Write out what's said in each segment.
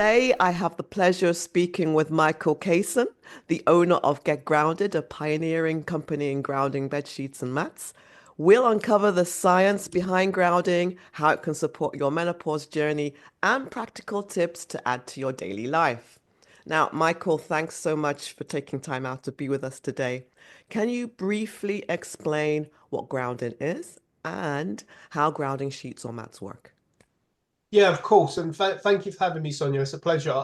Today, I have the pleasure of speaking with Michael Cason, the owner of Get Grounded, a pioneering company in grounding bed sheets and mats. We'll uncover the science behind grounding, how it can support your menopause journey, and practical tips to add to your daily life. Now, Michael, thanks so much for taking time out to be with us today. Can you briefly explain what grounding is and how grounding sheets or mats work? Yeah, of course. And thank you for having me, Sonia. It's a pleasure.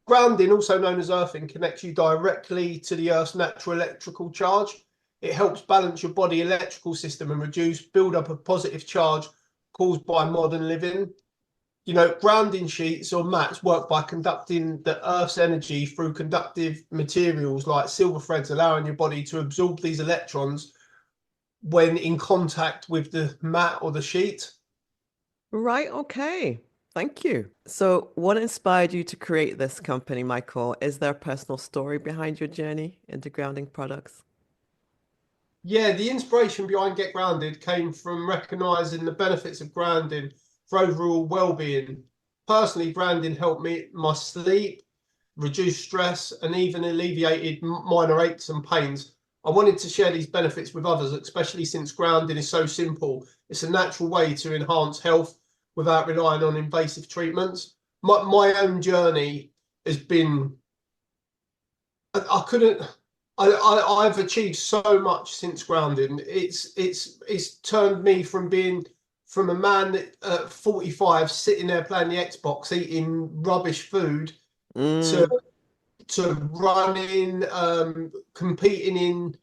Grounding, also known as earthing, connects you directly to the Earth's natural electrical charge. It helps balance your body electrical system and reduce buildup of positive charge caused by modern living. Grounding sheets or mats work by conducting the Earth's energy through conductive materials like silver threads, allowing your body to absorb these electrons when in contact with the mat or the sheet. Right, okay. Thank you. So, what inspired you to create this company, Michael? Is there a personal story behind your journey into grounding products? Yeah, the inspiration behind Get Grounded came from recognizing the benefits of grounding for overall well-being. Personally, grounding helped me my sleep, reduce stress, and even alleviated minor aches and pains. I wanted to share these benefits with others, especially since grounding is so simple. It's a natural way to enhance health without relying on invasive treatments. My own journey has been I couldn't. I've achieved so much since grounding. It's turned me from being from a man that, at 45 sitting there playing the Xbox, eating rubbish food, to Mm, running, competing in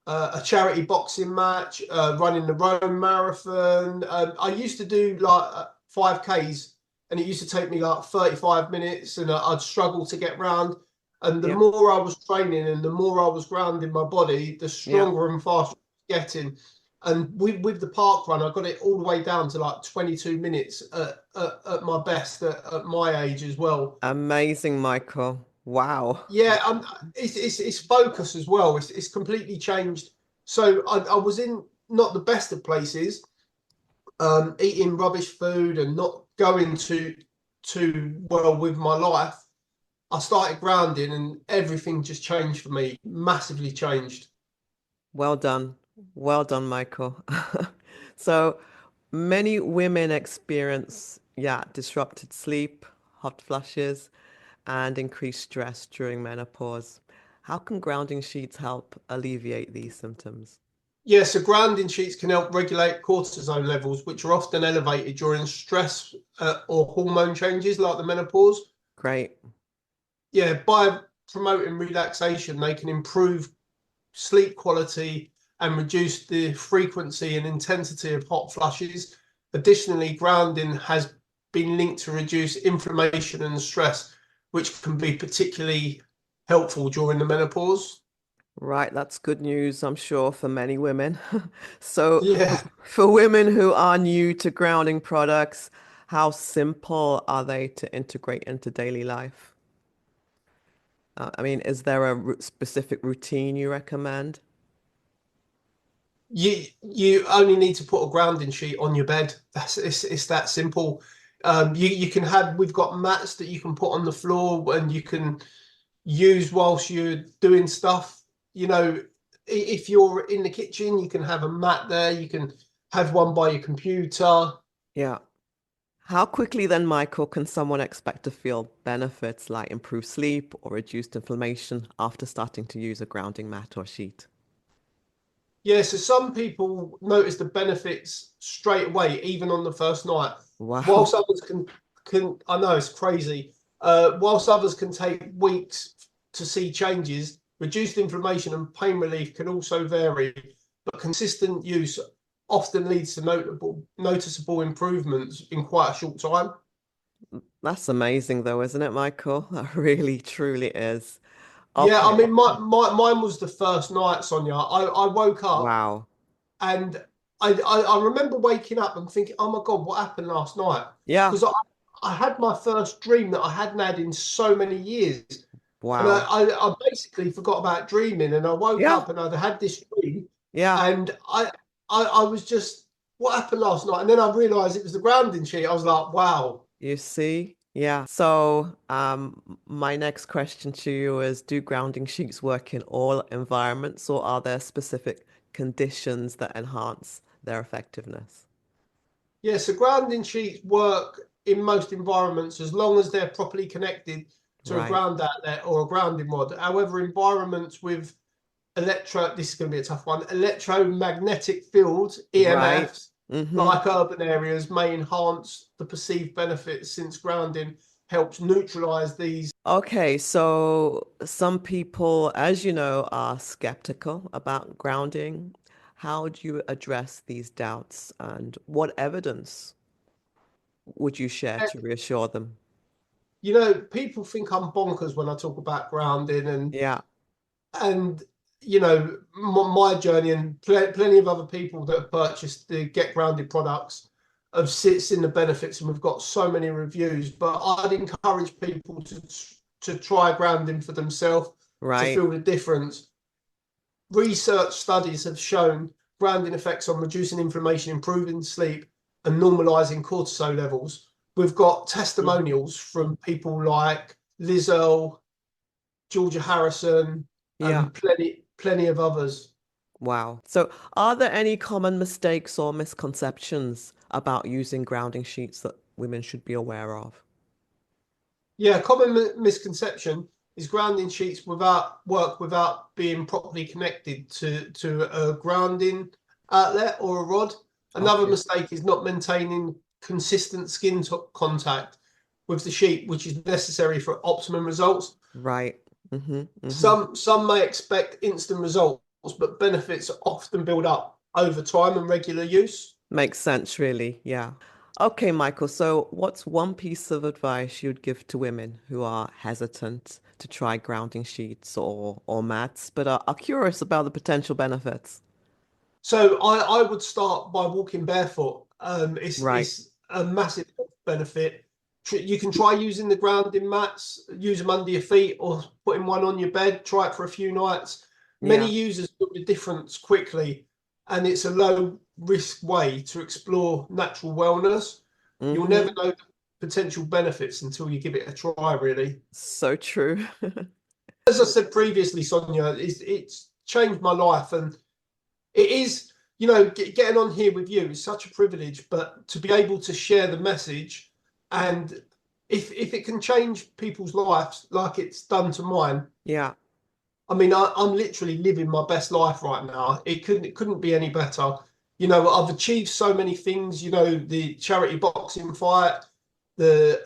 a charity boxing match, running the Rome Marathon. I used to do like 5Ks, and it used to take me like 35 minutes, and I'd struggle to get round. And the yeah, more I was training and the more I was grounding my body, the yeah. stronger and faster I was getting. And with the park run, I got it all the way down to like 22 minutes at my best at my age as well. Amazing, Michael. Wow. Yeah, it's focus as well. It's completely changed. So I was in not the best of places, eating rubbish food and not going too well with my life. I started grounding and everything just changed for me, massively changed. Well done. Well done, Michael. So many women experience, yeah, disrupted sleep, hot flushes, and increased stress during menopause. How can grounding sheets help alleviate these symptoms? Yeah, so grounding sheets can help regulate cortisol levels, which are often elevated during stress or hormone changes like the menopause. Great. Yeah, by promoting relaxation, they can improve sleep quality and reduce the frequency and intensity of hot flushes. Additionally, grounding has been linked to reduce inflammation and stress, which can be particularly helpful during the menopause. Right, that's good news, I'm sure, for many women. So, Yeah. for women who are new to grounding products, how simple are they to integrate into daily life? I mean, is there a specific routine you recommend? You only need to put a grounding sheet on your bed. It's that simple. You can have we've got mats that you can put on the floor and you can use whilst you're doing stuff. If you're in the kitchen, you can have a mat there. You can have one by your computer. Yeah. How quickly then, Michael, can someone expect to feel benefits like improved sleep or reduced inflammation after starting to use a grounding mat or sheet? Yeah, so some people notice the benefits straight away, even on the first night. Wow. Whilst others can I know it's crazy. Whilst others can take weeks to see changes, reduced inflammation and pain relief can also vary, but consistent use often leads to noticeable improvements in quite a short time. That's amazing though, isn't it, Michael? That really, truly is. Yeah, I Okay. mean, mine was the first night, Sonia. I woke up Wow. and I remember waking up and thinking, oh my God, what happened last night? Yeah. Because I had my first dream that I hadn't had in so many years. And Wow. I basically forgot about dreaming and I woke Yeah. up and I'd had this dream Yeah. and I was just, what happened last night? And then I realized it was the grounding sheet. I was like, wow. You see? Yeah. So, my next question to you is, do grounding sheets work in all environments, or are there specific conditions that enhance their effectiveness? Yeah, so grounding sheets work in most environments as long as they're properly connected to a Right. ground outlet or a grounding rod. However, environments with this is going to be a tough one, electromagnetic fields, Right. EMFs, Mm-hmm. like urban areas, may enhance the perceived benefits since grounding helps neutralize these. Okay, so some people, as you know, are skeptical about grounding. How do you address these doubts, and what evidence would you share to reassure them? You know, people think I'm bonkers when I talk about grounding, Yeah, and you know my journey and plenty of other people that have purchased the Get Grounded products have seen the benefits, and we've got so many reviews. But I'd encourage people to try grounding for themselves to right. feel the difference. Research studies have shown grounding effects on reducing inflammation, improving sleep, and normalizing cortisol levels. We've got Mhm. testimonials from people like Liz Earle, Georgia Harrison, Yeah, and plenty of others. wow. So, are there any common mistakes or misconceptions about using grounding sheets that women should be aware of? Yeah, a common misconception is grounding sheets without work without being properly connected to a grounding outlet or a rod. Another Okay, mistake is not maintaining consistent skin contact with the sheet, which is necessary for optimum results. right. Mm-hmm, mm-hmm. Some may expect instant results, but benefits often build up over time and regular use. Makes sense, really. Yeah. Okay, Michael. So, what's one piece of advice you'd give to women who are hesitant to try grounding sheets or mats, but are curious about the potential benefits? So I would start by walking barefoot. Right. It's a massive benefit. You can try using the grounding mats, use them under your feet, or putting one on your bed. Try it for a few nights. Many Yeah. users feel the difference quickly, and it's a low risk way to explore natural wellness. You'll never Mm-hmm. know the potential benefits until you give it a try, really. So true. As I said previously, Sonia, it's changed my life, and it is, you know, getting on here with you is such a privilege, but to be able to share the message, and if it can change people's lives like it's done to mine, Yeah. I mean, I'm literally living my best life right now. It couldn't be any better. You know, I've achieved so many things. You know, the charity boxing fight, the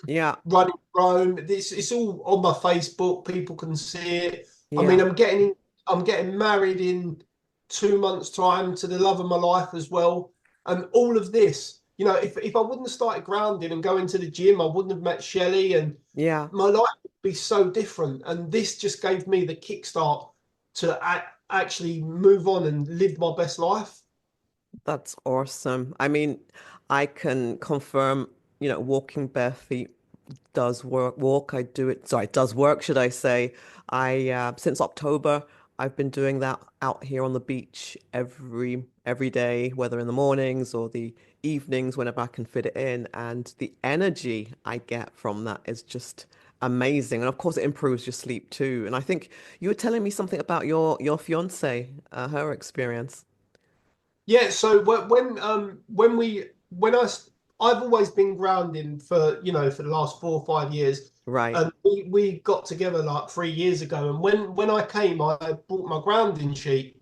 Yeah. running Rome. This it's all on my Facebook. People can see it. I mean, Yeah. I'm getting married in 2 months' time to the love of my life as well. And all of this, you know, if I wouldn't have started grounding and going to the gym, I wouldn't have met Shelley, and Yeah. my life would be so different. And this just gave me the kickstart to actually move on and live my best life. That's awesome. I mean, I can confirm, walking bare feet does work. I do it. Sorry, it does work, should I say. Since October, I've been doing that out here on the beach every day, whether in the mornings or the evenings, whenever I can fit it in. And the energy I get from that is just amazing. And of course, it improves your sleep too. And I think you were telling me something about your fiance, her experience. Yeah, so when I've always been grounding for for the last 4 or 5 years, Right. and we got together like 3 years ago. And when I came, I brought my grounding sheet.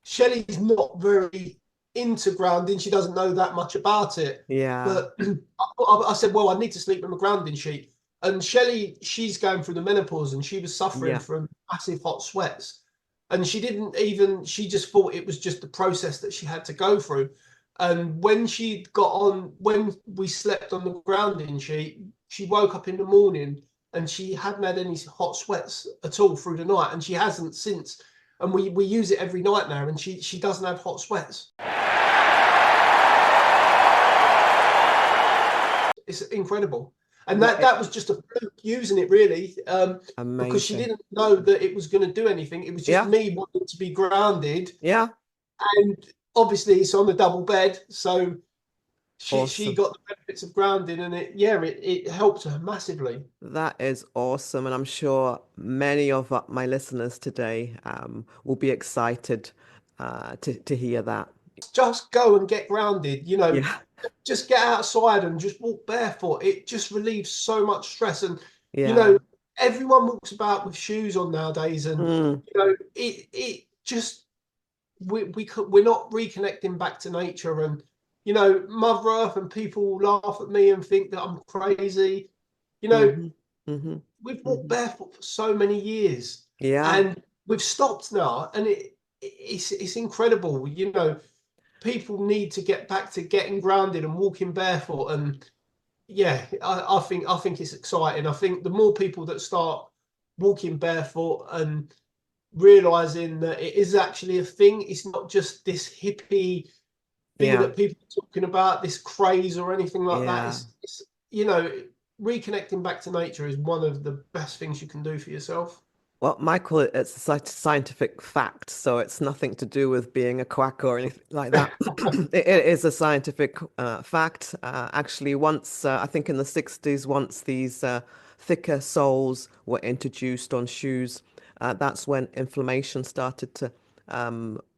Shelley's not very into grounding; she doesn't know that much about it. Yeah. But I said, well, I need to sleep with my grounding sheet. And Shelley, she's going through the menopause, and she was suffering Yeah. from massive hot sweats, and she didn't even she just thought it was just the process that she had to go through. And when we slept on the grounding sheet, she woke up in the morning and she hadn't had any hot sweats at all through the night, and she hasn't since. And we use it every night now, and she doesn't have hot sweats. It's incredible. And Well, that was just a fluke using it, really, because she amazing. didn't know that it was going to do anything. It was just Yeah. me wanting to be grounded, Yeah. and obviously it's on the double bed, so She Awesome. got the benefits of grounding, and it helped her massively. That is awesome. And I'm sure many of my listeners today will be excited to hear that. Just go and get grounded. Yeah. Just get outside and just walk barefoot. It just relieves so much stress. And you Yeah. know, everyone walks about with shoes on nowadays, and Mm, it just we're not reconnecting back to nature. And Mother Earth and people laugh at me and think that I'm crazy. You know, hmm hmm we've walked hmm barefoot for so many years, Yeah. and we've stopped now, and it's incredible. People need to get back to getting grounded and walking barefoot. And yeah, I think it's exciting. I think the more people that start walking barefoot and realizing that it is actually a thing, it's not just this hippie thing Yeah. that people are talking about, this craze or anything like that. Yeah. It's you know, reconnecting back to nature is one of the best things you can do for yourself. Well, Michael, it's a scientific fact, so it's nothing to do with being a quack or anything like that. It is a scientific fact. Actually, once, I think in the 60s, once these thicker soles were introduced on shoes, that's when inflammation started to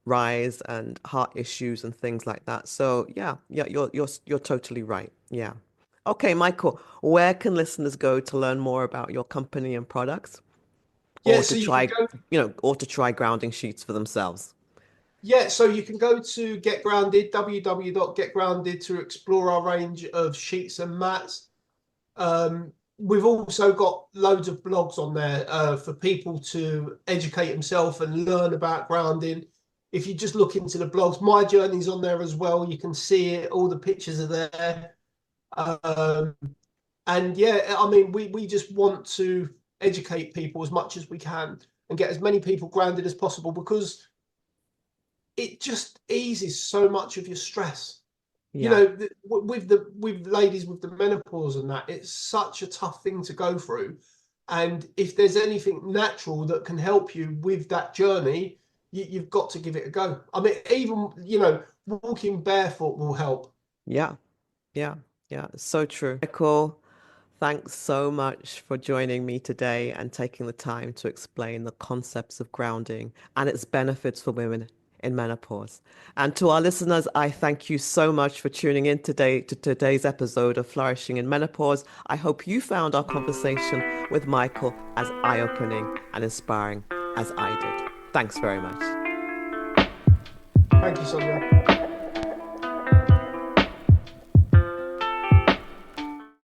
rise and heart issues and things like that. So yeah, yeah, you're totally right. Yeah. Okay, Michael, where can listeners go to learn more about your company and products? Yeah, Or so to you can try, go or to try grounding sheets for themselves. Yeah, so you can go to Get Grounded, www.getgrounded, to explore our range of sheets and mats. We've also got loads of blogs on there for people to educate themselves and learn about grounding. If you just look into the blogs, my journey's on there as well. You can see it, all the pictures are there. Um, and yeah, I mean, we just want to educate people as much as we can and get as many people grounded as possible, because it just eases so much of your stress. Yeah. With ladies with the menopause and that, it's such a tough thing to go through. And if there's anything natural that can help you with that journey, you've got to give it a go. I mean, even walking barefoot will help. Yeah. Yeah. Yeah. So true. Michael, thanks so much for joining me today and taking the time to explain the concepts of grounding and its benefits for women in menopause. And to our listeners, I thank you so much for tuning in today to today's episode of Flourishing in Menopause. I hope you found our conversation with Michael as eye-opening and inspiring as I did. Thanks very much. Thank you, Sonia.